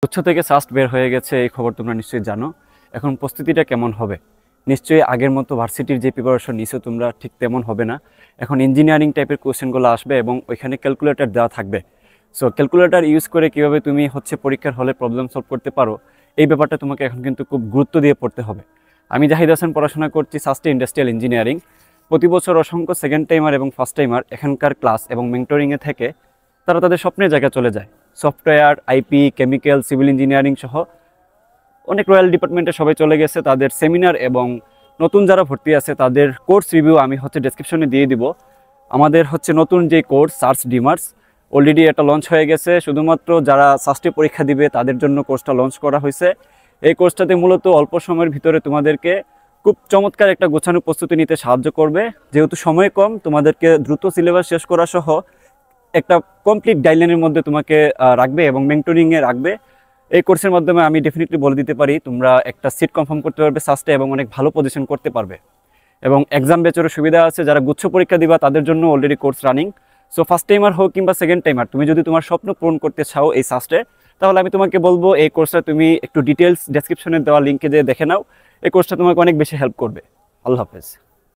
উচ্চ থেকে সাস্ট বের হয়ে গেছে এই খবর তোমরা নিশ্চয়ই জানো। এখন প্রস্তুতিটা কেমন হবে? নিশ্চয়ই আগের মতো ভার্সিটির যে প্রিপারেশন নিছো তোমরা ঠিক তেমন হবে না। এখন ইঞ্জিনিয়ারিং টাইপের কোয়েশ্চেনগুলো আসবে এবং ওইখানে ক্যালকুলেটর দেওয়া থাকবে। সো ক্যালকুলেটর ইউজ করে কীভাবে তুমি পরীক্ষার হলে প্রবলেম সলভ করতে পারো, এই ব্যাপারটা তোমাকে এখন কিন্তু খুব গুরুত্ব দিয়ে পড়তে হবে। আমি জাহিদ হাসান পড়াশোনা করছি সাস্টে ইন্ডাস্ট্রিয়াল ইঞ্জিনিয়ারিং। প্রতি বছর অসংখ্য সেকেন্ড টাইমার এবং ফার্স্ট টাইমার এখানকার ক্লাস এবং মেন্টরিংয়ে থেকে তারা তাদের স্বপ্নের জায়গায় চলে যায়। Software, IP, chemical, civil engineering সহ অনেক রয়্যাল ডিপার্টমেন্টে সবাই চলে গেছে। তাদের সেমিনার এবং নতুন যারা ভর্তি আছে তাদের কোর্স রিভিউ আমি ডেসক্রিপশনে দিয়ে দিব। আমাদের নতুন যে কোর্স সার্চ ডিমার্স অলরেডি এটা লঞ্চ হয়ে গেছে। শুধুমাত্র যারা সাস্টে পরীক্ষা দিবে তাদের জন্য কোর্সটা লঞ্চ করা হয়েছে। এই কোর্সটাতে মূলত অল্প সময়ের ভিতরে তোমাদেরকে খুব চমৎকার একটা গোছানো প্রস্তুতি নিতে সাহায্য করবে। যেহেতু সময় কম, তোমাদেরকে দ্রুত সিলেবাস শেষ করা সহ একটা কমপ্লিট গাইডলাইনের মধ্যে তোমাকে রাখবে এবং মেন্টরিংয়ে রাখবে। এই কোর্সের মাধ্যমে আমি ডেফিনেটলি বলে দিতে পারি তোমরা একটা সিট কনফার্ম করতে পারবে সাস্টে এবং অনেক ভালো পজিশন করতে পারবে। এবং এক্সাম ব্যাচেরও সুবিধা আছে, যারা গুচ্ছ পরীক্ষা দিবা তাদের জন্য already course running. So first timer হোক কিংবা সেকেন্ড টাইমার, তুমি যদি তোমার স্বপ্ন পূরণ করতে চাও এই সাস্টে, তাহলে আমি তোমাকে বলবো এই কোর্সটা তুমি একটু ডিটেলস ডেসক্রিপশনে দেওয়া লিঙ্কে যেয়ে দেখে নাও। এই কোর্সটা তোমাকে অনেক বেশি হেল্প করবে। আল্লাহ হাফেজ।